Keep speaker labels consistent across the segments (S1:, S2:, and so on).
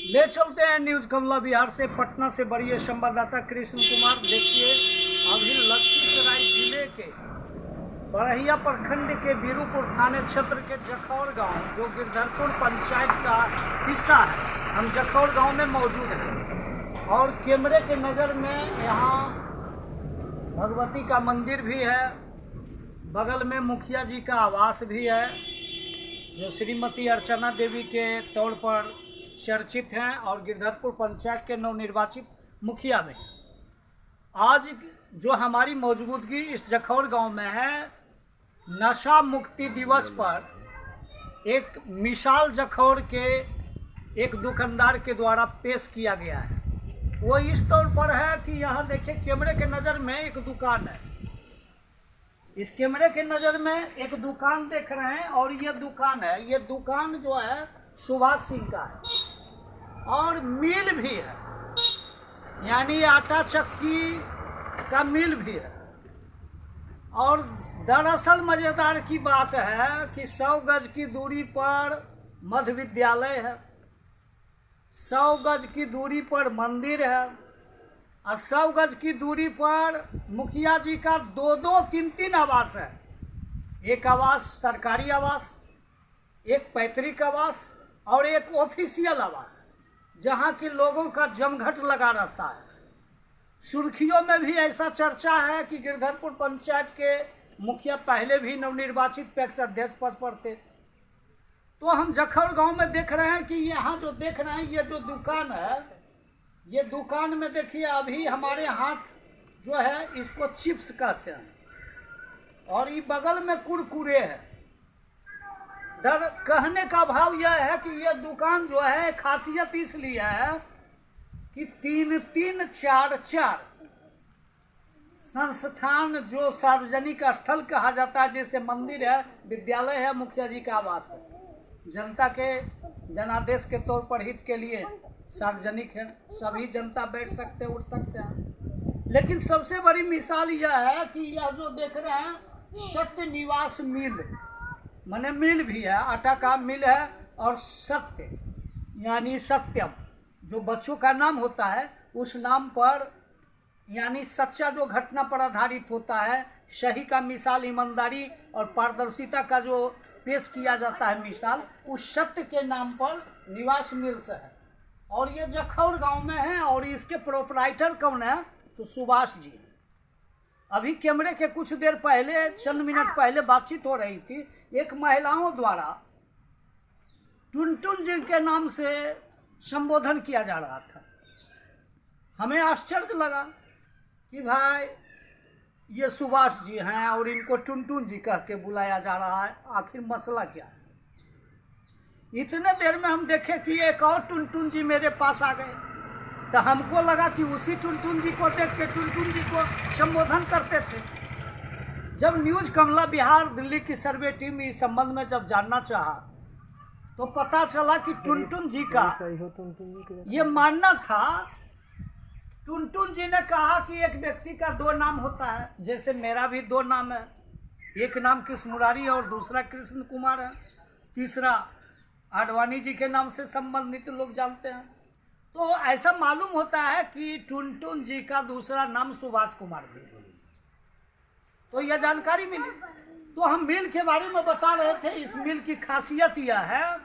S1: ले चलते हैं न्यूज कमला बिहार से। पटना से बड़ी संवाददाता कृष्ण कुमार। देखिए, अभी लखीसराय जिले के बड़हिया प्रखंड के बीरूपुर थाने क्षेत्र के जखौर गांव, जो गिरधरपुर पंचायत का हिस्सा है, हम जखौर गांव में मौजूद हैं और कैमरे के नज़र में यहाँ भगवती का मंदिर भी है, बगल में मुखिया जी का आवास भी है, जो श्रीमती अर्चना देवी के तौर पर चर्चित हैं और गिरधरपुर पंचायत के नवनिर्वाचित मुखिया में। आज जो हमारी मौजूदगी इस जखौर गांव में है, नशा मुक्ति दिवस पर एक मिसाल जखौर के एक दुकानदार के द्वारा पेश किया गया है। वो इस तौर पर है कि यहाँ देखिए, कैमरे के नज़र में एक दुकान है। इस कैमरे के नज़र में एक दुकान देख रहे हैं और ये दुकान है, ये दुकान जो है सुभाष सिंह का है और मिल भी है, यानी आटा चक्की का मिल भी है। और दरअसल मज़ेदार की बात है कि 100 गज की दूरी पर मध्य विद्यालय है, 100 गज की दूरी पर मंदिर है और 100 गज की दूरी पर मुखिया जी का 2-2, 3-3 आवास है। एक आवास सरकारी आवास, एक पैतृक आवास और एक ऑफिशियल आवास, जहाँ के लोगों का जमघट लगा रहता है। सुर्खियों में भी ऐसा चर्चा है कि गिरधरपुर पंचायत के मुखिया पहले भी नवनिर्वाचित पैक्स अध्यक्ष पद पर थे। तो हम जखौर गांव में देख रहे हैं कि यहाँ जो देख रहे हैं, ये जो दुकान है, ये दुकान में देखिए, अभी हमारे हाथ जो है इसको चिप्स कहते हैं और ये बगल में कुरकुरे है। कहने का भाव यह है कि ये दुकान जो है, खासियत इसलिए है कि 3-3, 4-4 संस्थान जो सार्वजनिक स्थल कहा जाता है, जैसे मंदिर है, विद्यालय है, मुखिया जी का आवास है, जनता के जनादेश के तौर पर हित के लिए सार्वजनिक है, सभी जनता बैठ सकते हैं, उठ सकते हैं। लेकिन सबसे बड़ी मिसाल यह है कि यह जो देख रहे हैं, सत्य निवास मिल, माने मिल भी है, आटा का मिल है, और सत्य यानी सत्यम जो बच्चों का नाम होता है, उस नाम पर यानी सच्चा जो घटना पर आधारित होता है, सही का मिसाल, ईमानदारी और पारदर्शिता का जो पेश किया जाता है मिसाल, उस सत्य के नाम पर निवास मिल्स है और ये जखौर गांव में है। और इसके प्रोपराइटर कौन है? तो सुभाष जी। अभी कैमरे के कुछ देर पहले, चंद मिनट पहले बातचीत हो रही थी, एक महिलाओं द्वारा टुनटुन जी के नाम से संबोधन किया जा रहा था। हमें आश्चर्य लगा कि भाई ये सुभाष जी हैं और इनको टुनटुन जी कह के बुलाया जा रहा है, आखिर मसला क्या है? इतने देर में हम देखे कि एक और टुनटुन जी मेरे पास आ गए, तो हमको लगा कि उसी टुनटुन जी को देख के टुनटुन जी को संबोधन करते थे। जब न्यूज कमला बिहार दिल्ली की सर्वे टीम इस संबंध में जब जानना चाहा, तो पता चला कि टुनटुन जी का ये मानना था। टुनटुन जी ने कहा कि एक व्यक्ति का 2 नाम होता है, जैसे मेरा भी 2 नाम है, एक नाम कृष्ण मुरारी और दूसरा कृष्ण कुमार है, तीसरा आडवाणी जी के नाम से संबंधित लोग जानते हैं। तो ऐसा मालूम होता है कि टुनटुन जी का दूसरा नाम सुभाष कुमार भी है। तो यह जानकारी मिली, तो हम मिल के बारे में बता रहे थे। इस मिल की खासियत यह है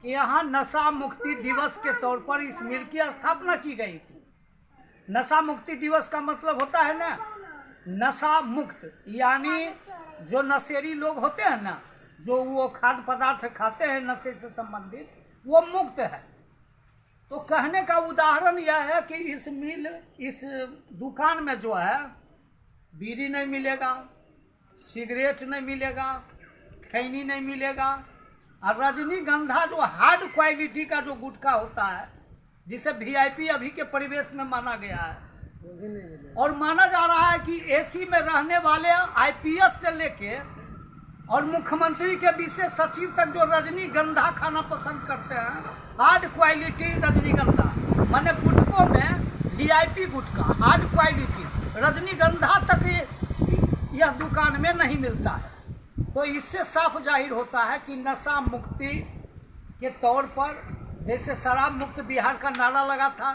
S1: कि यहाँ नशा मुक्ति दिवस के तौर पर इस मिल की स्थापना की गई थी। नशा मुक्ति दिवस का मतलब होता है ना, नशा मुक्त, यानी जो नशेरी लोग होते हैं ना, जो वो खाद्य पदार्थ खाते हैं नशे से संबंधित, वो मुक्त है। तो कहने का उदाहरण यह है कि इस दुकान में जो है, बीड़ी नहीं मिलेगा, सिगरेट नहीं मिलेगा, खैनी नहीं मिलेगा, और रजनीगंधा जो हार्ड क्वालिटी का जो गुटखा होता है, जिसे वीआईपी अभी के परिवेश में माना गया है, और माना जा रहा है कि एसी में रहने वाले आईपीएस से लेके और मुख्यमंत्री के विशेष सचिव तक जो रजनीगंधा खाना पसंद करते हैं, हार्ड क्वालिटी रजनीगंधा, माने गुटकों में वीआईपी गुटखा हार्ड क्वालिटी रजनीगंधा तक यह दुकान में नहीं मिलता है। तो इससे साफ जाहिर होता है कि नशा मुक्ति के तौर पर जैसे शराब मुक्त बिहार का नारा लगा था,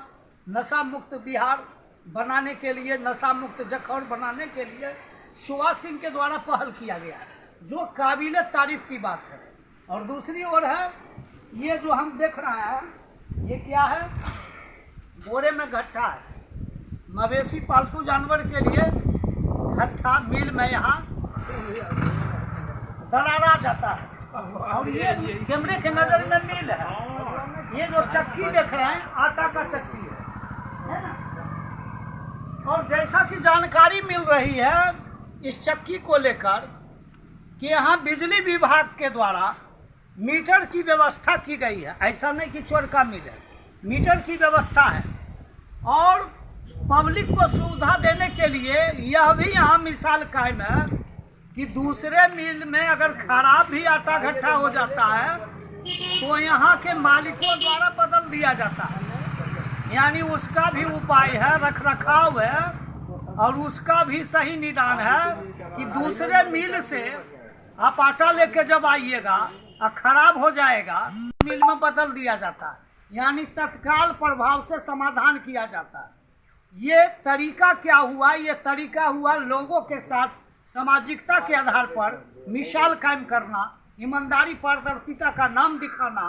S1: नशा मुक्त बिहार बनाने के लिए, नशा मुक्त जखौर बनाने के लिए सुभाष सिंह के द्वारा पहल किया गया है, जो काबिल तारीफ की बात है। और दूसरी ओर है ये जो हम देख रहे हैं, ये क्या है, बोरे में घट्टा है। मवेशी पालतू जानवर के लिए घट्टा मिल में यहाँ दरारा जाता है। और ये कैमरे के नजर में मिल है। ये जो चक्की देख रहे हैं, आटा का चक्की है ना। और जैसा कि जानकारी मिल रही है इस चक्की को लेकर कि यहाँ बिजली विभाग के द्वारा मीटर की व्यवस्था की गई है। ऐसा नहीं कि चोर का मिल है, मीटर की व्यवस्था है। और पब्लिक को सुविधा देने के लिए यह भी यहाँ मिसाल कायम है कि दूसरे मिल में अगर खराब भी आटा घट्टा हो जाता है तो यहाँ के मालिकों द्वारा बदल दिया जाता है। यानी उसका भी उपाय है, रख रखाव है, और उसका भी सही निदान है कि दूसरे मिल से आप आटा लेके जब आइएगा और खराब हो जाएगा, मिल में बदल दिया जाता है। यानी तत्काल प्रभाव से समाधान किया जाता है। ये तरीका क्या हुआ? ये तरीका हुआ लोगों के साथ सामाजिकता के आधार पर मिसाल कायम करना, ईमानदारी पारदर्शिता का नाम दिखाना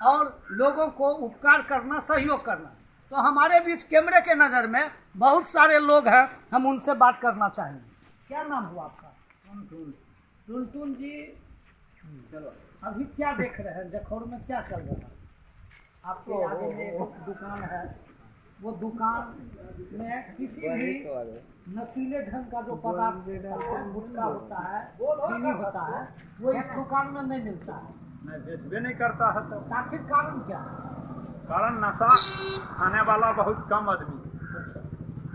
S1: और लोगों को उपकार करना, सहयोग करना। तो हमारे बीच कैमरे के नज़र में बहुत सारे लोग हैं, हम उनसे बात करना चाहेंगे। क्या नाम हुआ आपका? टुनटुन जी, चलो अभी क्या देख रहे हैं जखौर में, क्या चल रहा है? आपके आगे में एक दुकान है, वो दुकान में किसी भी नशीले ढंग का जो पदार्थ गुटखा होता है, बीड़ी होता है, वो इस दुकान में नहीं मिलता है।
S2: नहीं, बेचबे नहीं करता है। तो
S1: आखिर कारण क्या है?
S2: कारण नशा खाने वाला बहुत कम आदमी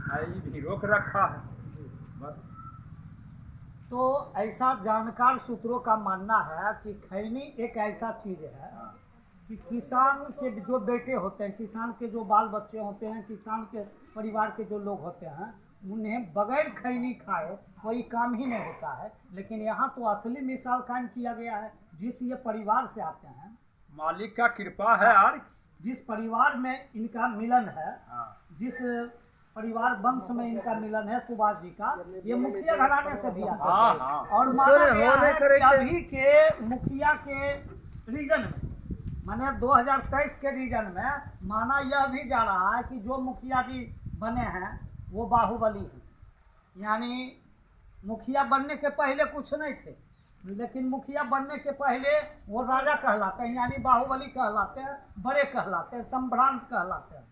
S2: है, ये भी रोक रखा है बस।
S1: तो ऐसा जानकार सूत्रों का मानना है कि खैनी एक ऐसा चीज है कि किसान के जो बेटे होते हैं, किसान के जो बाल बच्चे होते हैं, किसान के परिवार के जो लोग होते हैं, उन्हें बगैर खैनी खाए कोई काम ही नहीं होता है। लेकिन यहाँ तो असली मिसाल कायम किया गया है। जिस ये परिवार से आते हैं,
S2: मालिक का कृपा है यार,
S1: जिस परिवार में इनका मिलन है, जिस परिवार वंश में इनका मिलन है सुभाष जी का, ये मुखिया घराने से भी आता है। और माना गया है कि अभी के मुखिया के रीजन में, माने 2023 के रीजन में माना यह भी जा रहा है कि जो मुखिया जी बने हैं वो बाहुबली हैं। यानी मुखिया बनने के पहले कुछ नहीं थे, लेकिन मुखिया बनने के पहले वो राजा कहलाते हैं, यानी बाहुबली कहलाते हैं, बड़े कहलाते हैं, संभ्रांत कहलाते हैं।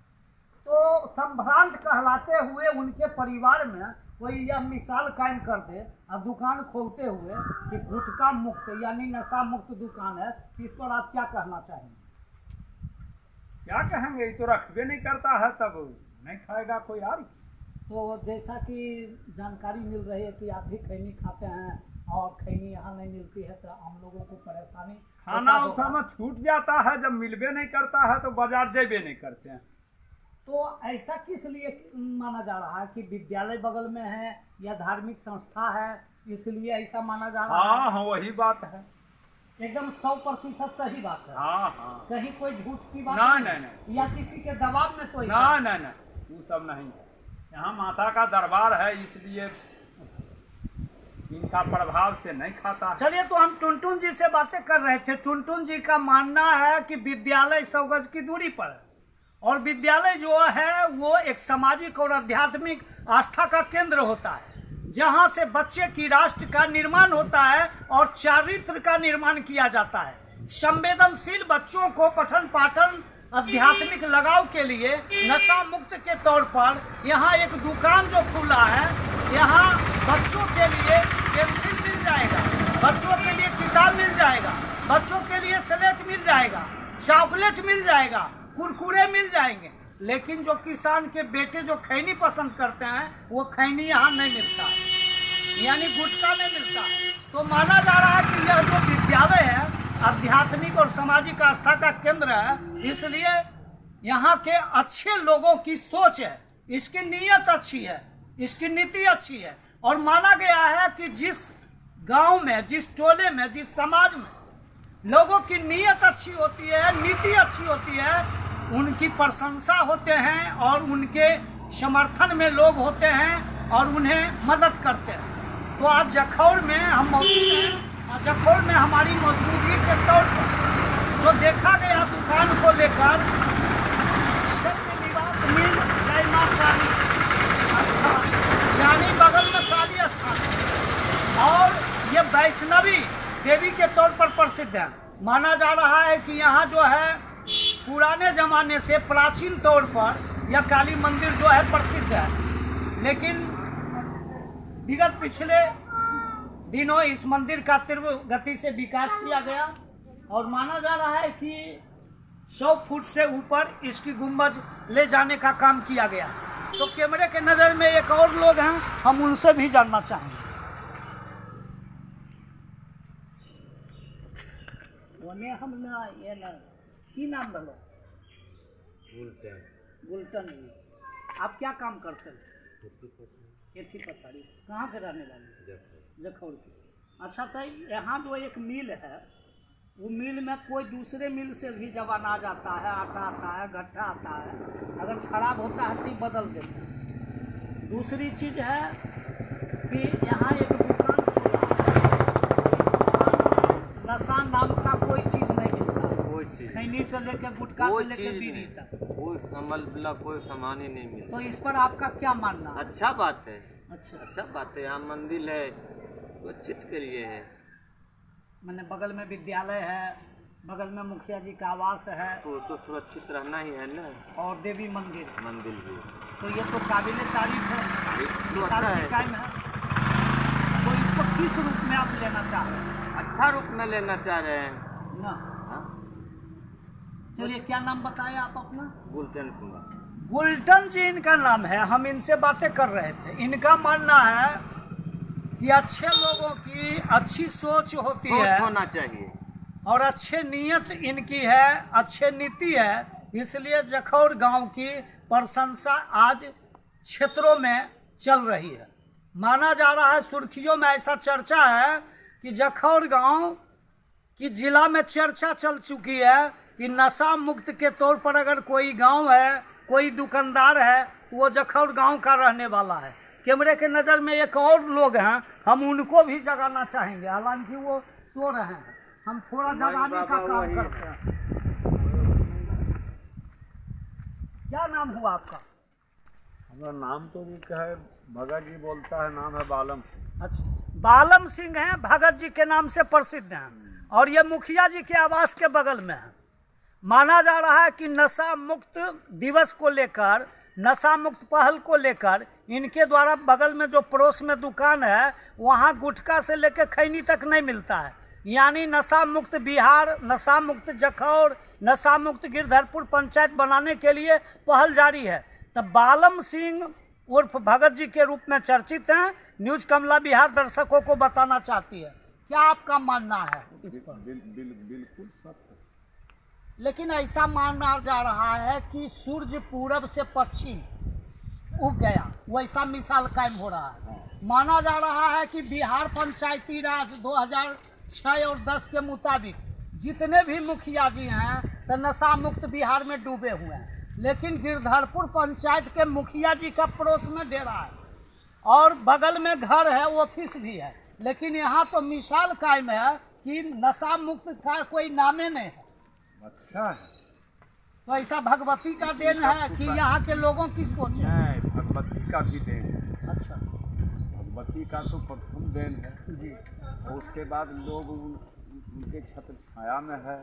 S1: तो संभ्रांत कहलाते हुए उनके परिवार में कोई यह मिसाल कायम कर दे और दुकान खोलते हुए कि गुटखा मुक्त यानी नशा मुक्त दुकान है, इस पर आप क्या कहना चाहेंगे?
S2: क्या कहेंगे, ये तो रखबे नहीं करता है, तब नहीं खाएगा कोई यार।
S1: तो जैसा कि जानकारी मिल रही है कि आप भी खैनी खाते हैं और खैनी यहाँ नहीं मिलती है, तो हम लोगों को परेशानी
S2: खाना उस समय छूट जाता है, जब मिलबे नहीं करता है तो बाजार जेबे नहीं करते हैं।
S1: तो ऐसा किस लिए माना जा रहा है कि विद्यालय बगल में है या धार्मिक संस्था है, इसलिए ऐसा माना जा रहा है?
S2: हाँ, वही बात है,
S1: एकदम 100% सही बात है।
S2: हाँ,
S1: कहीं कोई झूठ की बात
S2: नहीं,
S1: या किसी के दबाव में कोई
S2: नहीं, वो सब नहीं। यहाँ माता का दरबार है, इसलिए इनका प्रभाव से नहीं खाता।
S1: चलिए, तो हम टुनटुन जी से बातें कर रहे थे। टुनटुन जी का मानना है कि विद्यालय 100 गज की दूरी पर है, और विद्यालय जो है वो एक सामाजिक और आध्यात्मिक आस्था का केंद्र होता है, जहाँ से बच्चे की राष्ट्र का निर्माण होता है और चारित्र का निर्माण किया जाता है। संवेदनशील बच्चों को पठन पाठन आध्यात्मिक लगाव के लिए नशा मुक्त के तौर पर यहाँ एक दुकान जो खुला है, यहाँ बच्चों के लिए पेंसिल मिल जाएगा, बच्चों के लिए किताब मिल जाएगा, बच्चों के लिए स्लेट मिल जाएगा, चॉकलेट मिल जाएगा, कुरकुरे मिल जाएंगे। लेकिन जो किसान के बेटे जो खैनी पसंद करते हैं वो खैनी यहाँ नहीं मिलता है, यानी गुटखा नहीं मिलता है। तो माना जा रहा है कि यह जो विद्यालय है आध्यात्मिक और सामाजिक आस्था का केंद्र है, इसलिए यहाँ के अच्छे लोगों की सोच है, इसकी नीयत अच्छी है, इसकी नीति अच्छी है। और माना गया है कि जिस गांव में, जिस टोले में, जिस समाज में लोगों की नीयत अच्छी होती है, नीति अच्छी होती है, उनकी प्रशंसा होते हैं और उनके समर्थन में लोग होते हैं और उन्हें मदद करते हैं। तो आज जखौर में हम मौजूद हैं और जखौर में हमारी मौजूदगी के तौर पर जो देखा गया दुकान को लेकर सत्य निवास मिल जय मां काली स्थान, यानी बगल में काली स्थान है और ये वैष्णवी देवी के तौर पर प्रसिद्ध है। माना जा रहा है कि यहाँ जो है पुराने जमाने से प्राचीन तौर पर यह काली मंदिर जो है प्रसिद्ध है, लेकिन विगत पिछले दिनों इस मंदिर का तीव्र गति से विकास किया गया और माना जा रहा है कि 100 फुट से ऊपर इसकी गुंबज ले जाने का काम किया गया। तो कैमरे के नज़र में एक और लोग हैं, हम उनसे भी जानना चाहेंगे। हम ना ये ना की नाम बोलो? गुलटन जी। आप क्या काम करते हैं? खेती पथारी। कहाँ के रहने वाले? जखौर के। अच्छा, तो यहाँ जो एक मिल है, वो मिल में कोई दूसरे मिल से भी जब अनाज आता है, आटा आता है, घट्टा आता है, अगर खराब होता है तो बदल देते हैं। दूसरी चीज़ है कि यहाँ एक दुकान नशा नाम का कोई चीज़ नहीं मिलता,
S3: कोई चीज
S1: खैनी से लेकर गुटखा से लेकर बीड़ी तक,
S3: कोई सामान ही नहीं मिलता।
S1: तो इस पर आपका क्या मानना है?
S3: अच्छा बात है,
S1: अच्छा
S3: बात है। यहाँ मंदिर है तो चित के लिए है।
S1: मैंने बगल में विद्यालय है, बगल में मुखिया जी का आवास है,
S3: तो सुरक्षित रहना ही है ना,
S1: और देवी मंदिर
S3: भी।
S1: तो ये तो काबिल तारीफ है,
S3: तो अच्छा है।
S1: कायम है। तो इसको किस रूप में आप लेना चाह रहे हैं?
S3: अच्छा रूप में लेना चाह रहे हैं
S1: ना। चलिए, क्या नाम बताए आप अपना?
S3: गुलटन कुमार।
S1: गुलटन जी इनका नाम है। हम इनसे बातें कर रहे थे। इनका मानना है कि अच्छे लोगों की अच्छी सोच होती है,
S3: होना चाहिए,
S1: और अच्छे नीयत इनकी है, अच्छे नीति है, इसलिए जखौर गांव की प्रशंसा आज क्षेत्रों में चल रही है। माना जा रहा है, सुर्खियों में ऐसा चर्चा है कि जखौर गांव की जिला में चर्चा चल चुकी है कि नशा मुक्त के तौर पर अगर कोई गांव है, कोई दुकानदार है, वो जखौर गांव का रहने वाला है। कैमरे के नज़र में एक और लोग हैं, हम उनको भी जगाना चाहेंगे, हालांकि वो सो रहे हैं, हम थोड़ा जगाने का काम करते हैं। क्या नाम हुआ आपका?
S2: हमारा नाम तो क्या है, भगत जी बोलता है, नाम है बालम सिंह।
S1: अच्छा, बालम सिंह हैं, भगत जी के नाम से प्रसिद्ध हैं और ये मुखिया जी के आवास के बगल में है। माना जा रहा है कि नशा मुक्त दिवस को लेकर, नशा मुक्त पहल को लेकर इनके द्वारा बगल में जो पड़ोस में दुकान है, वहाँ गुटखा से लेकर खैनी तक नहीं मिलता है। यानी नशा मुक्त बिहार, नशा मुक्त जखौर, नशा मुक्त गिरधरपुर पंचायत बनाने के लिए पहल जारी है। तब बालम सिंह उर्फ भगत जी के रूप में चर्चित हैं। न्यूज कमला बिहार दर्शकों को बताना चाहती है, क्या आपका मानना है इस पर?
S2: बिल्कुल सत्य।
S1: लेकिन ऐसा माना जा रहा है कि सूर्य पूरब से पश्चिम उग गया, वैसा मिसाल कायम हो रहा है। माना जा रहा है कि बिहार पंचायती राज 2006 और 10 के मुताबिक जितने भी मुखिया जी हैं तो नशा मुक्त बिहार में डूबे हुए हैं, लेकिन गिरधरपुर पंचायत के मुखिया जी का पड़ोस में डेरा है और बगल में घर है, ऑफिस भी है, लेकिन यहाँ तो मिसाल कायम है कि नशा मुक्त का कोई नामे नहीं है।
S2: अच्छा है।
S1: तो ऐसा भगवती का देन है कि यहाँ के लोगों की सोच है?
S2: नहीं, भगवती का भी देन है।
S1: अच्छा,
S2: भगवती का तो प्रथम देन है
S1: जी,
S2: और उसके बाद लोग उनके छत्र छाया में है।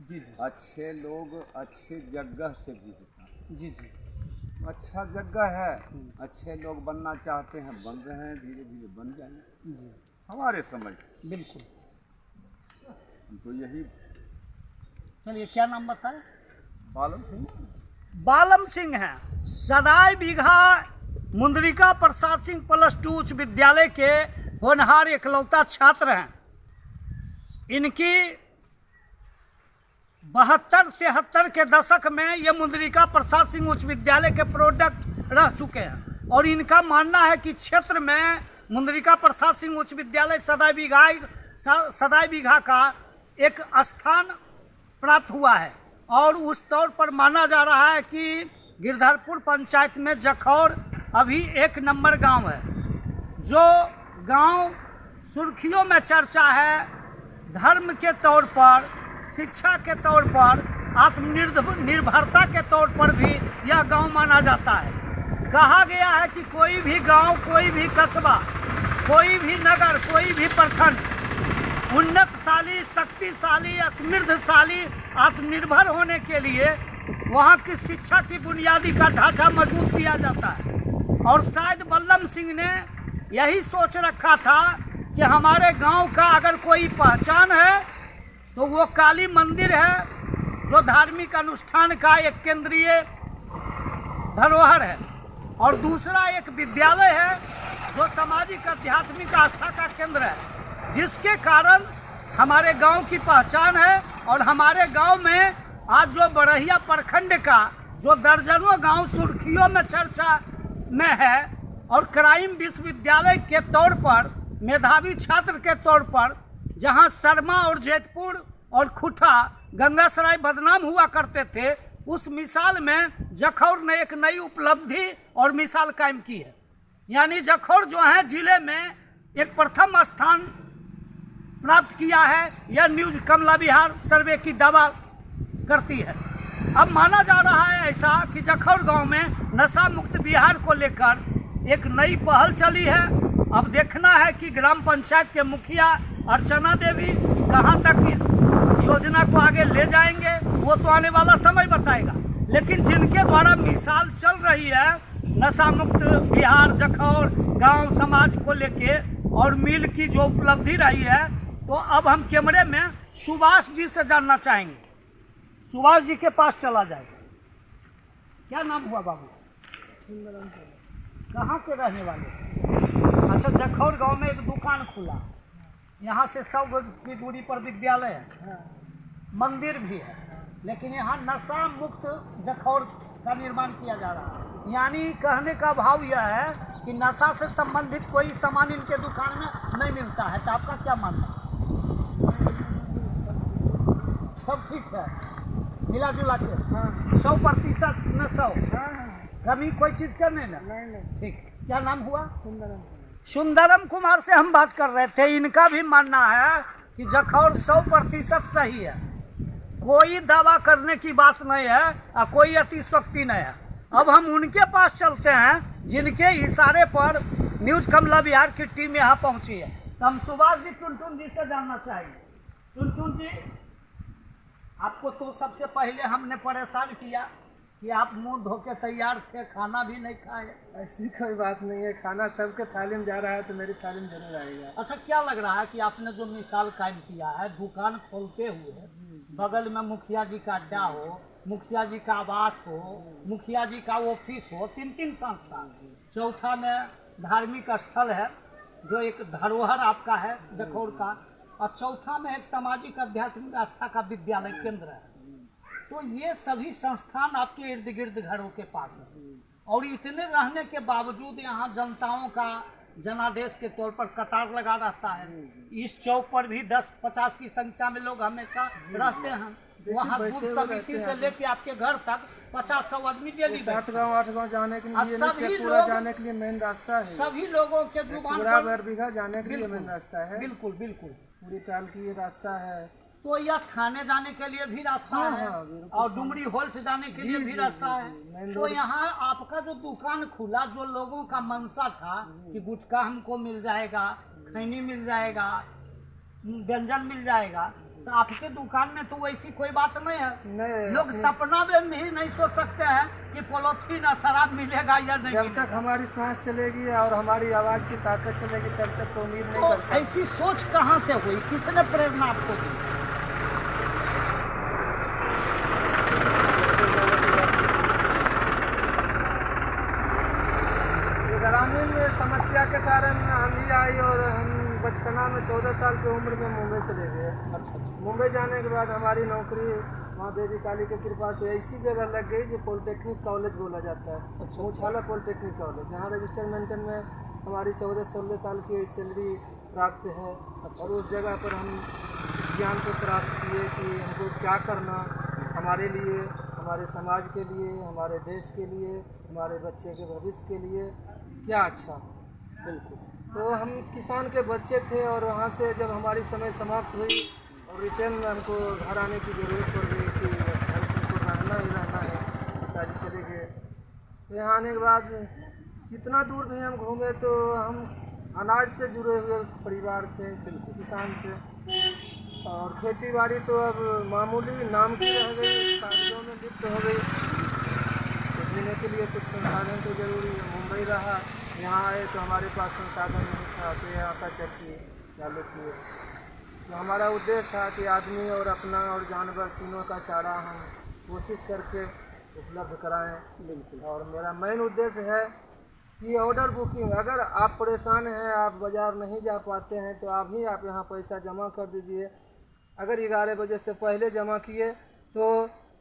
S1: जी
S2: अच्छे लोग अच्छे जगह से भी होता है।
S1: जी जी,
S2: अच्छा जगह है, अच्छे लोग बनना चाहते हैं, बन रहे हैं, धीरे धीरे बन जाएंगे
S1: जी,
S2: हमारे समझ।
S1: बिल्कुल।
S2: तो यही।
S1: चलिए, क्या नाम बताए?
S2: बालम सिंह।
S1: बालम सिंह हैं, सदाई बीघा मुंद्रिका प्रसाद सिंह +2 उच्च विद्यालय के होनहार एकलौता छात्र हैं। इनकी 72-73 के दशक में ये मुंद्रिका प्रसाद सिंह उच्च विद्यालय के प्रोडक्ट रह चुके हैं और इनका मानना है कि क्षेत्र में मुंद्रिका प्रसाद सिंह उच्च विद्यालय सदाई बीघा का एक स्थान प्राप्त हुआ है और उस तौर पर माना जा रहा है कि गिरधरपुर पंचायत में जखौर अभी 1 नंबर गांव है। जो गांव सुर्खियों में चर्चा है, धर्म के तौर पर, शिक्षा के तौर पर, आत्मनिर्भरता के तौर पर भी यह गांव माना जाता है। कहा गया है कि कोई भी गांव, कोई भी कस्बा, कोई भी नगर, कोई भी प्रखंड उन्नतशाली, शक्तिशाली, समृद्धशाली, आत्मनिर्भर होने के लिए वहाँ की शिक्षा की बुनियादी का ढांचा मजबूत किया जाता है। और शायद बल्लभ सिंह ने यही सोच रखा था कि हमारे गांव का अगर कोई पहचान है तो वो काली मंदिर है, जो धार्मिक अनुष्ठान का एक केंद्रीय धरोहर है, और दूसरा एक विद्यालय है जो सामाजिक आध्यात्मिक आस्था का केंद्र है, जिसके कारण हमारे गांव की पहचान है। और हमारे गांव में आज जो बड़हिया प्रखंड का जो दर्जनों गांव सुर्खियों में चर्चा में है और क्राइम विश्वविद्यालय के तौर पर, मेधावी छात्र के तौर पर, जहां शर्मा और जैतपुर और खुटा, गंगासराय बदनाम हुआ करते थे, उस मिसाल में जखौर ने एक नई उपलब्धि और मिसाल कायम की है। यानी जखौर जो है जिले में एक प्रथम स्थान प्राप्त किया है। यह न्यूज कमला बिहार सर्वे की दावा करती है। अब माना जा रहा है ऐसा कि जखौर गांव में नशा मुक्त बिहार को लेकर एक नई पहल चली है। अब देखना है कि ग्राम पंचायत के मुखिया अर्चना देवी कहां तक इस योजना को आगे ले जाएंगे, वो तो आने वाला समय बताएगा। लेकिन जिनके द्वारा मिसाल चल रही है नशा मुक्त बिहार जखौर गांव समाज को लेके और मिल की जो उपलब्धि रही है, तो अब हम कैमरे में सुभाष जी से जानना चाहेंगे। सुभाष जी के पास चला जाए। क्या नाम हुआ बाबू? कहाँ के रहने वाले? अच्छा, जखौर गांव में एक दुकान खुला, यहाँ से 100 गज की दूरी पर विद्यालय है, मंदिर भी है, लेकिन यहाँ नशा मुक्त जखौर का निर्माण किया जा रहा है। यानी कहने का भाव यह है कि नशा से संबंधित कोई सामान इनके दुकान में नहीं मिलता है। तो आपका क्या मानना है? सब ठीक है, मिला जुला के? 100% न 100? कभी कोई चीज़ करने ना? नहीं। ठीक। क्या नाम हुआ? सुंदरम कुमार से हम बात कर रहे थे। इनका भी मानना है कि जखौर 100% सही है, कोई दावा करने की बात नहीं है और कोई अतिशयोक्ति नहीं है। अब हम उनके पास चलते हैं जिनके इशारे पर न्यूज कमला बिहार की टीम यहाँ पहुँची है। तो हम सुभाष जी टुनटुन जी से जानना चाहेंगे। टुनटुन जी, आपको तो सबसे पहले हमने परेशान किया कि आप मुंह धो के तैयार थे, खाना भी नहीं खाए।
S4: ऐसी कोई बात नहीं है, खाना सबके थाली में जा रहा है तो मेरी थाली में जरूर आएगा।
S1: अच्छा, क्या लग रहा है कि आपने जो मिसाल कायम किया है, दुकान खोलते हुए बगल में मुखिया जी का अड्डा हो, मुखिया जी का आवास हो, मुखिया जी का ऑफिस हो, 3 संस्थान, चौथा में धार्मिक स्थल है जो एक धरोहर आपका है जखौर का, और चौथा में एक सामाजिक आध्यात्मिक आस्था का विद्यालय केंद्र है। तो ये सभी संस्थान आपके इर्द गिर्द घरों के पास है, और इतने रहने के बावजूद यहाँ जनताओं का जनादेश के तौर पर कतार लगा रहता है। इस चौक पर भी 10-50 की संख्या में लोग हमेशा रहते हैं। वहाँ दूध समिति से लेके आपके घर तक 50-100 आदमी डेली
S4: 7 गाँव 8 गाँव जाने के लिए, पूरा जाने के लिए मेन रास्ता है।
S1: सभी लोगों के जुबान
S4: पूरा बरबीघा जाने के लिए मेन रास्ता है।
S1: बिल्कुल बिल्कुल।
S4: पूरी टाल की ये रास्ता है।
S1: तो यह थाने जाने के लिए भी रास्ता है, और डुमरी होल्ट जाने के लिए भी रास्ता है। तो यहाँ आपका जो दुकान खुला, जो लोगों का मनसा था कि गुटखा हमको मिल जाएगा, खैनी मिल जाएगा, व्यंजन मिल जाएगा, तो आपके दुकान में तो वैसी कोई बात नहीं है। लोग सपना में भी नहीं सोच सकते हैं कि पॉलिथीन और शराब मिलेगा या नहीं।
S4: जब तक हमारी सांस चलेगी और हमारी आवाज की ताकत चलेगी तब तक तो उम्मीद नहीं करता।
S1: ऐसी सोच कहाँ से हुई? किसने प्रेरणा आपको दी?
S4: ग्रामीण समस्या के कारण आंधी आई और हम बचपना में 14 साल की उम्र में मुंबई चले गए। मुंबई जाने के बाद हमारी नौकरी माँ देवी काली की कृपा से ऐसी जगह लग गई जो पॉलिटेक्निक कॉलेज बोला जाता है, उछाला पॉलिटेक्निक कॉलेज, जहाँ रजिस्टर मेंटेन में हमारी 14-16 साल की सैलरी प्राप्त है। और उस जगह पर हम ज्ञान को प्राप्त किए कि हमको क्या करना, हमारे लिए, हमारे समाज के लिए, हमारे देश के लिए, हमारे बच्चे के भविष्य के लिए क्या अच्छा। बिल्कुल। तो हम किसान के बच्चे थे और वहाँ से जब हमारी समय समाप्त हुई और रिटर्न में हमको घर आने की ज़रूरत पड़ गई कि घर को रहना ही रहना है, पिताजी चले गए। तो यहाँ आने के बाद जितना दूर भी हम घूमे तो हम अनाज से जुड़े हुए परिवार थे, किसान से। और खेती बाड़ी तो अब मामूली नाम की रह गई, कागजों में लिप्त हो गई। तो जीने के लिए कुछ संसाधन तो जरूरी है। मुंबई रहा, यहाँ आए तो हमारे पास संसाधन नहीं था, तो यहाँ का चक्की चालू किए। तो हमारा उद्देश्य था कि आदमी और अपना और जानवर तीनों का चारा हम कोशिश करके उपलब्ध कराएं। बिल्कुल। और मेरा मेन उद्देश्य है कि ऑर्डर बुकिंग, अगर आप परेशान हैं, आप बाज़ार नहीं जा पाते हैं, तो आप यहाँ पैसा जमा कर दीजिए। अगर 11 बजे से पहले जमा किए तो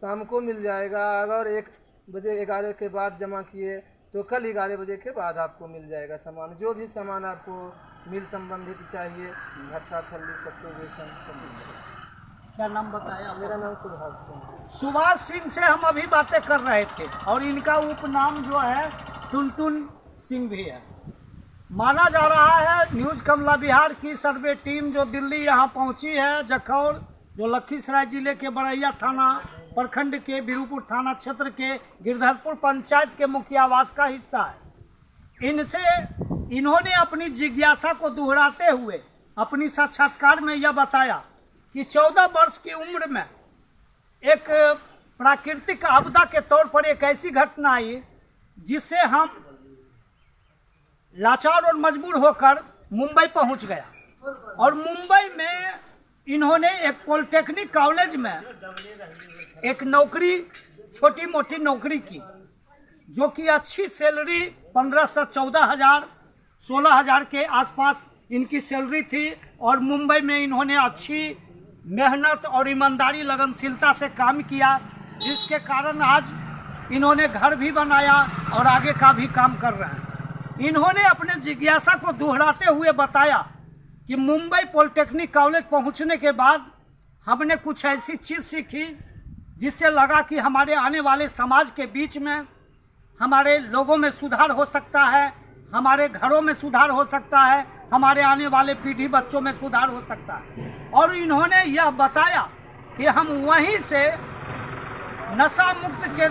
S4: शाम को मिल जाएगा। अगर 1 बजे 11 के बाद जमा किए तो कल 11 बजे के बाद आपको मिल जाएगा सामान। जो भी सामान आपको मिल संबंधित चाहिए, भट्टा खल्ली सब्जी
S1: क्या नाम बताया?
S4: मेरा नाम सुभाष सिंह है।
S1: सुभाष सिंह से हम अभी बातें कर रहे थे और इनका उपनाम जो है टुनटुन सिंह भी है। माना जा रहा है न्यूज कमला बिहार की सर्वे टीम जो दिल्ली यहाँ पहुँची है, जखौर जो लखीसराय जिले के बड़ैया थाना प्रखंड के बीरूपुर थाना क्षेत्र के गिरधरपुर पंचायत के मुखिया आवास का हिस्सा है। इन्होंने अपनी जिज्ञासा को दोहराते हुए अपनी साक्षात्कार में यह बताया कि 14 वर्ष की उम्र में एक प्राकृतिक आपदा के तौर पर एक ऐसी घटना आई जिससे हम लाचार और मजबूर होकर मुंबई पहुंच गया। और मुंबई में इन्होंने एक पॉलिटेक्निक कॉलेज में एक नौकरी, छोटी मोटी नौकरी की, जो कि अच्छी सैलरी 15 से 14 हज़ार 16 हज़ार के आसपास इनकी सैलरी थी। और मुंबई में इन्होंने अच्छी मेहनत और ईमानदारी लगनशीलता से काम किया, जिसके कारण आज इन्होंने घर भी बनाया और आगे का भी काम कर रहे हैं। इन्होंने अपने जिज्ञासा को दोहराते हुए बताया कि मुंबई पॉलिटेक्निक कॉलेज पहुंचने के बाद हमने कुछ ऐसी चीज़ सीखी जिससे लगा कि हमारे आने वाले समाज के बीच में हमारे लोगों में सुधार हो सकता है, हमारे घरों में सुधार हो सकता है, हमारे आने वाले पीढ़ी बच्चों में सुधार हो सकता है। और इन्होंने यह बताया कि हम वहीं से नशा मुक्त के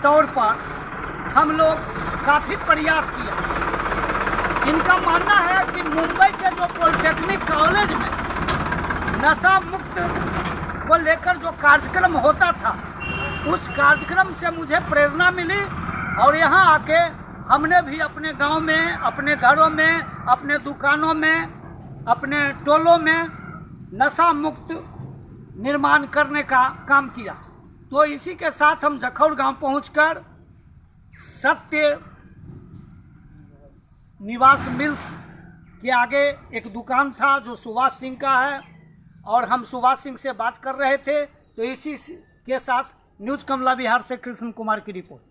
S1: तौर पर हम लोग काफ़ी प्रयास किया। इनका मानना है कि मुंबई के जो पॉलिटेक्निक कॉलेज में नशा मुक्त को लेकर जो कार्यक्रम होता था, उस कार्यक्रम से मुझे प्रेरणा मिली और यहाँ आके हमने भी अपने गांव में, अपने घरों में, अपने दुकानों में, अपने टोलों में नशा मुक्त निर्माण करने का काम किया। तो इसी के साथ हम जखौर गांव पहुंचकर सत्य निवास मिल्स के आगे एक दुकान था जो सुभाष सिंह का है और हम सुभाष सिंह से बात कर रहे थे। तो इसी के साथ न्यूज कमला बिहार से कृष्ण कुमार की रिपोर्ट।